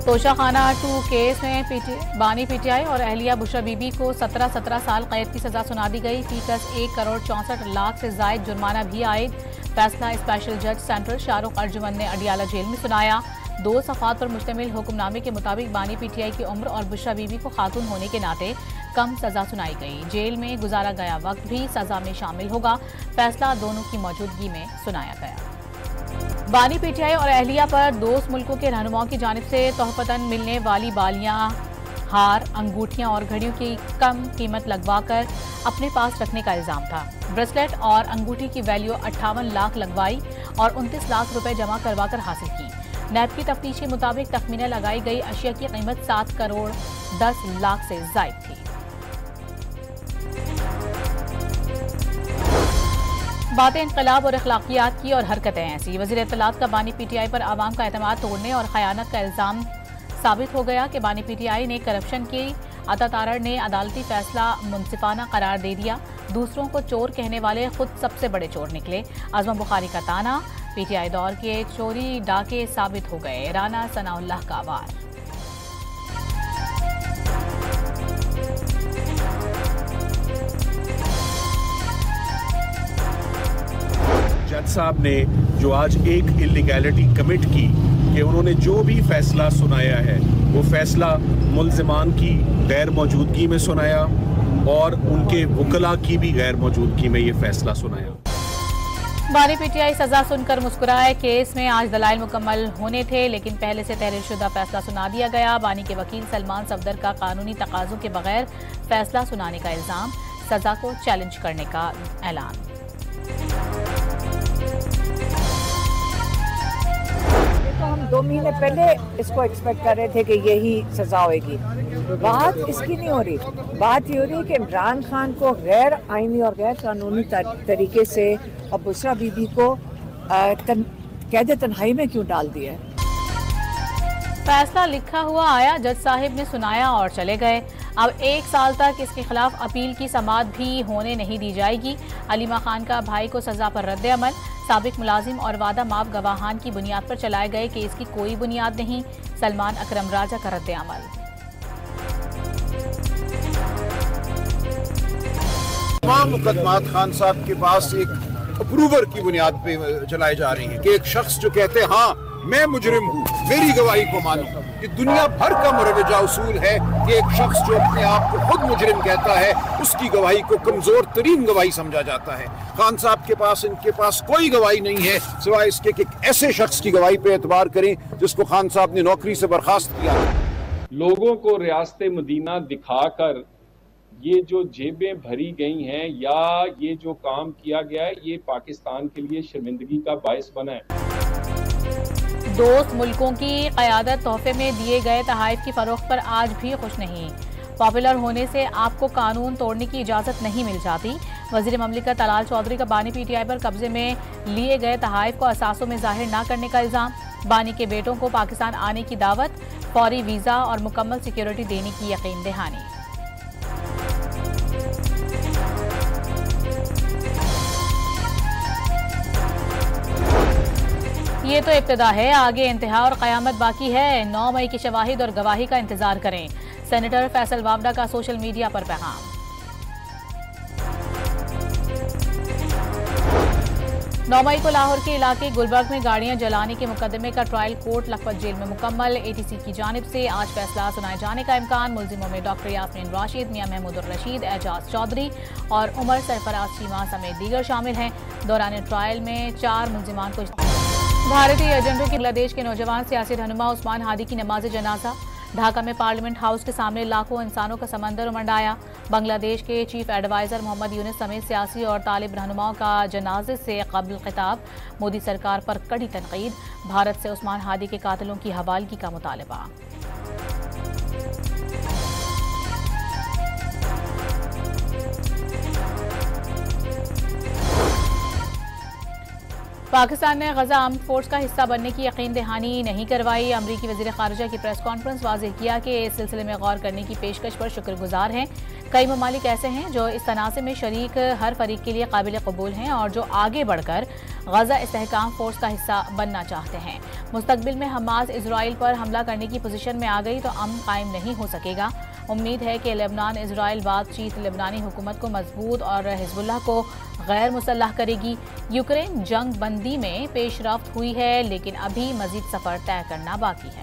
Toshakhana 2 case में बानी PTI और अहलिया बुशरा बीबी को 17 साल कैद की सजा सुना दी गई। फीकस 1 करोड़ 64 लाख से जायद जुर्माना भी आयद। फैसला स्पेशल जज सेंट्रल शाहरुख अर्जुमन ने अडियाला जेल में सुनाया। 2 सफ़ात पर मुश्तमिल हुक्मनामे के मुताबिक बानी पीटीआई की उम्र और बुशरा बीबी को खातून होने के नाते कम सजा सुनाई गई। जेल में गुजारा गया वक्त भी सजा में शामिल होगा। फैसला दोनों की मौजूदगी में सुनाया गया। बानी पीटीआई और अहलिया पर दोस्त मुल्कों के रहनुमाओं की जानिब से तोहफतन मिलने वाली बालियां, हार, अंगूठियां और घड़ियों की कम कीमत लगवाकर अपने पास रखने का इल्जाम था। ब्रेसलेट और अंगूठी की वैल्यू 58 लाख लगवाई और 29 लाख रुपए जमा करवाकर हासिल की। नैब की तफ्तीश के मुताबिक तखमीना लगाई गई अशिया की कीमत 7 करोड़ 10 लाख से जायद थी। बातें इनकलाब और अखलाकियात की और हरकतें ऐसी। वज़ीर इत्तलात का बानी पीटीआई पर आवाम का एतमाद तोड़ने और खयानत का इल्ज़ाम साबित हो गया कि बानी पीटीआई ने करप्शन की अता तारड़ ने अदालती फैसला मुनसिफाना करार दे दिया। दूसरों को चोर कहने वाले खुद सबसे बड़े चोर निकले। आज़मा बुखारी का ताना, पीटीआई दौर के चोरी डाके साबित हो गए। राना सनाउल्लाह का वार। जज साहब ने जो आज एक इलीगैलिटी कमिट की कि उन्होंने जो भी फैसला सुनाया है वो फैसला मुल्ज़िमान की गैर मौजूदगी में सुनाया और उनके वकला की भी गैर मौजूदगी में ये फैसला सुनाया। बानी पीटीआई सजा सुनकर मुस्कुराए। केस में आज दलाइल मुकम्मल होने थे लेकिन पहले से तहरीर शुदा फैसला सुना दिया गया। बानी के वकील सलमान सफदर का कानूनी तकाजों के बगैर फैसला सुनाने का इल्जाम, सजा को चैलेंज करने का ऐलान। तो हम 2 महीने पहले इसको एक्सपेक्ट कर रहे थे कि यही सजा होगी। बात इसकी नहीं हो रही। बात ये हो रही है कि इमरान खान को गैर आईनी और गैर कानूनी तरीके से और बुशरा बीबी को कैद तन्हाई में क्यों डाल दिया है। फैसला लिखा हुआ आया, जज साहिब ने सुनाया और चले गए। अब 1 साल तक इसके खिलाफ अपील की समाअत भी होने नहीं दी जाएगी। अलीमा खान का भाई को सजा पर रद्द अमल। साबिक मुलाजिम और वादा माफ गवाहान की बुनियाद पर चलाए गए केस की कोई बुनियाद नहीं। सलमान अकरम राजा का रद्द अमल। तमाम मुकदमात खान साहब के पास एक अप्रूवर की बुनियाद पे चलाई जा रही है कि एक शख्स जो कहते हैं हाँ मैं मुजरिम हूँ, मेरी गवाही को मानो। ये दुनिया भर का मुरवजा उसूल है कि एक शख्स जो अपने आप को खुद मुजरिम कहता है उसकी गवाही को कमजोर तरीन गवाही समझा जाता है। खान साहब के पास इनके पास कोई गवाही नहीं है सिवाय इसके कि ऐसे शख्स की गवाही पे एतबार करें जिसको खान साहब ने नौकरी से बर्खास्त किया। लोगों को रियासत मदीना दिखाकर ये जो जेबें भरी गई हैं या ये जो काम किया गया है ये पाकिस्तान के लिए शर्मिंदगी का बायस बना है। दोस्त मुल्कों की क़यादत तोहफे में दिए गए तहाइफ की फरोख्त पर आज भी खुश नहीं। पॉपुलर होने से आपको कानून तोड़ने की इजाज़त नहीं मिल जाती। वज़ीर ममलिकत तलाल चौधरी का बानी पीटीआई पर कब्जे में लिए गए तहाइफ को असासों में जाहिर न करने का इल्ज़ाम। बानी के बेटों को पाकिस्तान आने की दावत, फौरी वीज़ा और मुकम्मल सिक्योरिटी देने की यकीन दहानी। ये तो इब्तिदा है, आगे इंतहा और क़यामत बाकी है। 9 मई की शवाहिद और गवाही का इंतजार करें। सेनेटर फैसल वावडा का सोशल मीडिया पर पैगाम। नौ मई को लाहौर के इलाके गुलबर्ग में गाड़ियां जलाने के मुकदमे का ट्रायल कोर्ट लखपत जेल में मुकम्मल। एटीसी की जानिब से आज फैसला सुनाए जाने का इम्कान। मुल्जिमों में डॉक्टर यास्मीन राशिद, मियां महमूद रशीद, एजाज चौधरी और उमर सरफराज चीमा समेत दीगर शामिल हैं। दौरान ट्रायल में 4 मुल्जिमान को भारतीय एजेंटों की बांग्लादेश के नौजवान सियासी रहनुमा उस्मान हादी की नमाज जनाजा। ढाका में पार्लियामेंट हाउस के सामने लाखों इंसानों का समंदर उमड़। बांग्लादेश के चीफ एडवाइजर मोहम्मद यूनुस समेत सियासी और तालिब रहनुमाओं का जनाजे से कबल खिताब। मोदी सरकार पर कड़ी तनकीद। भारत से उस्मान हादी के कातिलों की हवालगी का मुतालबा। पाकिस्तान ने गजा आर्म्ड फोर्स का हिस्सा बनने की यकीन दहानी नहीं करवाई। अमरीकी वज़ीर ख़ारिजा की प्रेस कॉन्फ्रेंस वाज़ेह किया कि इस सिलसिले में गौर करने की पेशकश पर शुक्रगुजार हैं। कई ममालिक ऐसे हैं जो इस तनाज़े में शरीक हर फरीक के लिए काबिल कबूल हैं और जो आगे बढ़कर गजा इस्तेहकाम फोर्स का हिस्सा बनना चाहते हैं। मुस्तकबिल में हमास इजराइल पर हमला करने की पोजीशन में आ गई तो अमन कायम नहीं हो सकेगा। उम्मीद है कि लेबनान इजराइल बातचीत लेबनानी हुकूमत को मजबूत और हिजबुल्लाह को गैर मुसल्लह करेगी। यूक्रेन जंग बंदी में पेशरफ्त हुई है लेकिन अभी मजीद सफर तय करना बाकी है।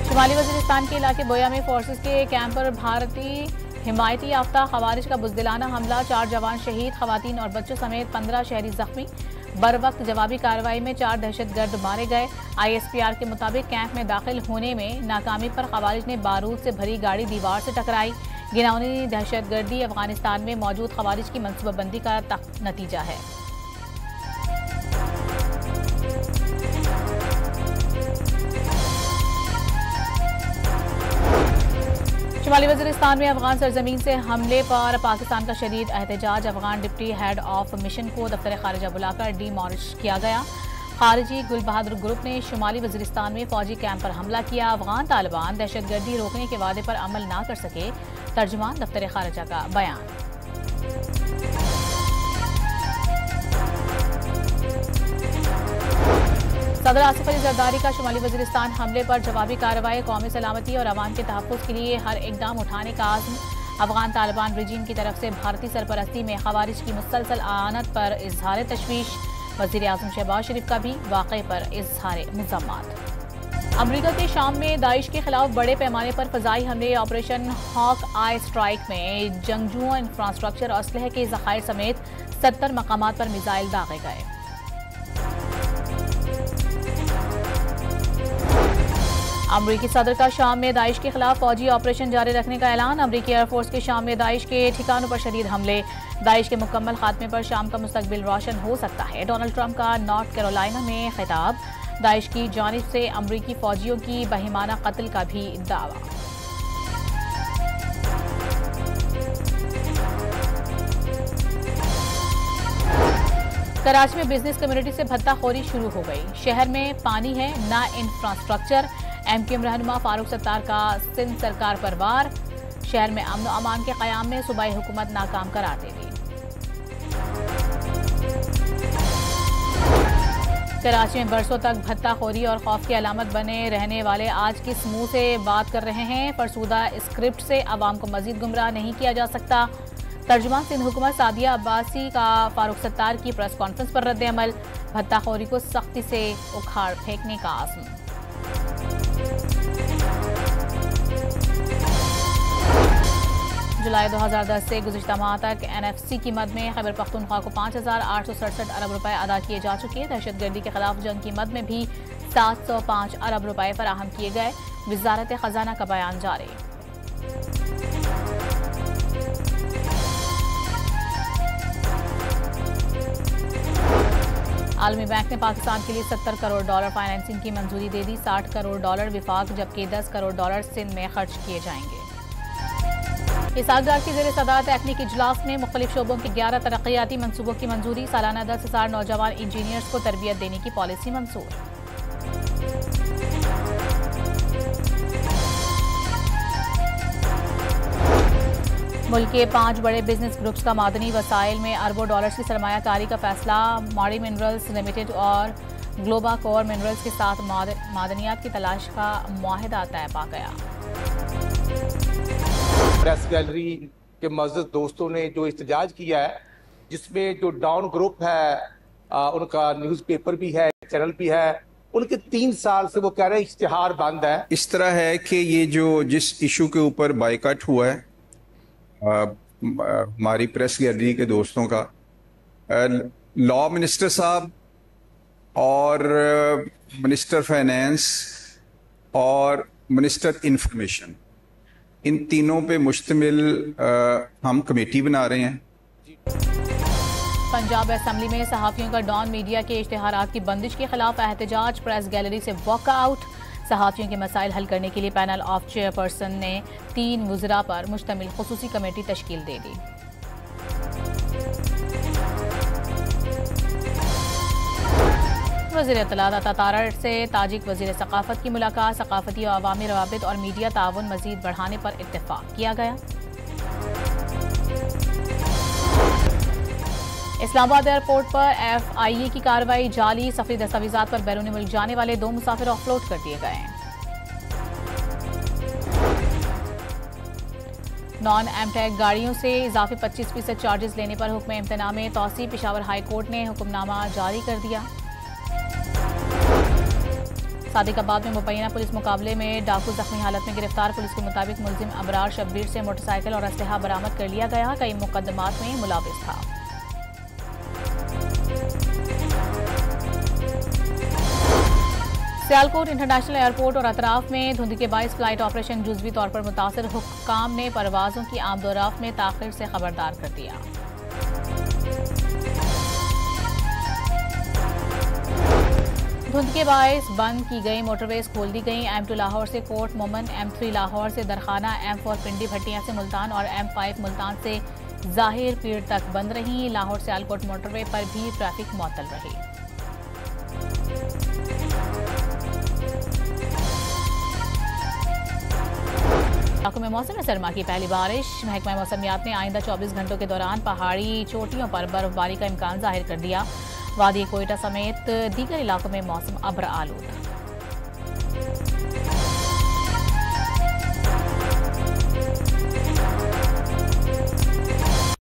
शुमाली वजीरिस्तान के इलाके बोया में फोर्सेस के कैंप पर भारतीय हिमायती याफ्ता खवारिज का बुज़दिलाना हमला, 4 जवान शहीद, खवातीन और बच्चों समेत 15 शहरी जख्मी। बर वक्त जवाबी कार्रवाई में 4 दहशतगर्द मारे गए। ISPR के मुताबिक कैंप में दाखिल होने में नाकामी पर खवारिज ने बारूद से भरी गाड़ी दीवार से टकराई। गिनौनी दहशतगर्दी अफगानिस्तान में मौजूद खवारिज की मनसूबाबंदी का नतीजा है। शुमाली वज़ीरिस्तान में अफगान सरजमीन से हमले पर पाकिस्तान का शदीद एहतजाज। Afghan deputy head of mission को दफ्तर खारिजा बुलाकर डीमॉलिश किया गया। खारिजी गुल बहादुर ग्रुप ने शुमाली वज़ीरिस्तान में फौजी कैंप पर हमला किया। अफगान तालिबान दहशतगर्दी रोकने के वादे पर अमल न कर सके, तर्जुमान दफ्तर खारिजा का बयान। सदर आसिफ अली जरदारी का शुमाली वज़ीरिस्तान हमले पर जवाबी कार्रवाई, कौमी सलामती और अवाम के तहफ़्फ़ुज़ के लिए हर इक़दाम उठाने का आज़्म। अफगान तालिबान रजीम की तरफ से भारतीय सरपरस्ती में खवारिज की मुसलसल आनत पर इज़हार तशवीश। वज़ीर आज़म शहबाज शरीफ का भी वाक़े पर इज़हार मुज़म्मत। अमरीका के शाम में दाइश के खिलाफ बड़े पैमाने पर फ़ज़ाई हमले, ऑपरेशन हॉक आई स्ट्राइक में जंगजुओं, इंफ्रास्ट्रक्चर और असलहे के ज़खायर समेत 70 मकामात पर मिसाइल दागे गए। अमरीकी सदर का शाम में दाइश के खिलाफ फौजी ऑपरेशन जारी रखने का ऐलान। अमरीकी एयरफोर्स के शाम में दाइश के ठिकानों पर शदीद हमले, दाइश के मुकम्मल खात्मे पर शाम का मुस्तकबिल रोशन हो सकता है। डोनाल्ड ट्रंप का नॉर्थ कैरोलिना में खिताब, दाइश की जानिब से अमरीकी फौजियों की बहिमाना कत्ल का भी दावा। कराची में बिजनेस कम्युनिटी से भत्ताखोरी शुरू हो गई। शहर में पानी है ना इंफ्रास्ट्रक्चर। MQM रहनुमा फारूक सत्तार का सिंध सरकार पर वार। शहर में अमन अमान के क़याम में सूबाई हुकूमत नाकाम करार दे दी। कराची में बरसों तक भत्ताखोरी और खौफ की अलामत बने रहने वाले आज किस मुंह से बात कर रहे हैं। फरसूदा स्क्रिप्ट से अवाम को मजीद गुमराह नहीं किया जा सकता। तर्जुमान सिंध हुकूमत सादिया अब्बासी का फारूक सत्तार की प्रेस कॉन्फ्रेंस पर रद्द अमल। भत्ताखोरी को सख्ती से उखाड़ फेंकने का आज़म। जुलाई 2010 से गुज़िश्ता माह तक NFC की मद में खैबर पख्तूनख्वा को 5,867 अरब रुपए अदा किए जा चुके हैं। दहशतगर्दी के खिलाफ जंग की मद में भी 705 अरब रुपए फराहम किए गए। वज़ारत ख़जाना का बयान जारी। आलमी बैंक ने पाकिस्तान के लिए $70 करोड़ फाइनेंसिंग की मंजूरी दे दी। $60 करोड़ विफाक जबकि $10 करोड़ सिंध में खर्च किए जाएंगे। इसाकदार की ज़ेर सदारत टेक्निक इजलास में मुख्तलिफ शोबों के 11 तरक्याती मंसूबों की मंजूरी। सालाना 10,000 नौजवान इंजीनियर्स को तरबियत देने की पॉलिसी मंजूर। मुल्क के 5 बड़े बिजनेस ग्रुप्स का मादनी वसाइल में अरबों डॉलर्स की सरमायाकारी का फैसला। माड़ी मिनरल्स लिमिटेड और ग्लोबा कोर मिनरल्स के साथ मादनियात की तलाश का मुआहिदा तय पा गया। प्रेस गैलरी के मज़दूर दोस्तों ने जो एहतजाज किया है, जिसमें जो डाउन ग्रुप है उनका न्यूज़पेपर भी है, चैनल भी है, उनके 3 साल से वो कह रहे हैं इश्तिहार बंद है। इस तरह है कि ये जो जिस इशू के ऊपर बाइकआउट हुआ है हमारी प्रेस गैलरी के दोस्तों का, लॉ मिनिस्टर साहब और मिनिस्टर फाइनेंस और मिनिस्टर इंफॉर्मेशन, इन तीनों पे मुश्तमिल हम कमेटी बना रहे हैं। पंजाब असेंबली में सहाफ़ियों का डॉन मीडिया के इश्तिहारात की बंदिश के खिलाफ एहतजाज। प्रेस गैलरी से वॉकआउट। सहाफ़ियों के मसाइल हल करने के लिए पैनल ऑफ चेयरपर्सन ने 3 वज़रा पर मुश्तमिल खुसूसी कमेटी तश्कील दे दी। वज़ीर इत्तलात अता तारड़ से ताजिक वज़ीर सकाफत की मुलाकात, सकाफती और अवामी रवाबित और मीडिया ताउन मज़ीद बढ़ाने पर इत्तेफाक किया गया। इस्लामाबाद एयरपोर्ट पर FIA की कार्रवाई जाली, सफरी दस्तावेजात पर बैरून मुल्क जाने वाले 2 मुसाफिर ऑफलोड कर दिए गए। नॉन एमटेक गाड़ियों से इजाफी 25% चार्जेस लेने पर हुक्म इम्तना में तौसी, पेशावर हाई कोर्ट ने हुक्मनामा जारी कर दिया। सादिकाबाद में मुबैना पुलिस मुकाबले में डाकू जख्मी हालत में गिरफ्तार, पुलिस के मुताबिक मुलजिम अबरार शब्बीर से मोटरसाइकिल और असलहा बरामद कर लिया गया, कई मुकदमात में मुलाविस था। सियालकोट इंटरनेशनल एयरपोर्ट और अतराफ में धुंध के बाइस फ्लाइट ऑपरेशन जुज़वी तौर पर मुतासर, हुक्काम ने परवाजों की आमदोरफ्त में ताखिर से खबरदार कर दिया। धुंध के बाइस बंद की गई मोटरवेज खोल दी गई। M2 लाहौर से कोट मोमन, M3 लाहौर से दरखाना, M4 पिंडी भट्टियां से मुल्तान और M5 मुल्तान से जाहिर पीर तक बंद रही। लाहौर सियालकोट मोटरवे पर भी ट्रैफिक मुअत्तल रही। इलाकों में मौसम सरमा की पहली बारिश, महकमा मौसमियात ने आइंदा 24 घंटों के दौरान पहाड़ी चोटियों पर बर्फबारी का इम्कान जाहिर कर दिया। वादी कोयटा समेत दीगर इलाकों में मौसम अब्र आलूद।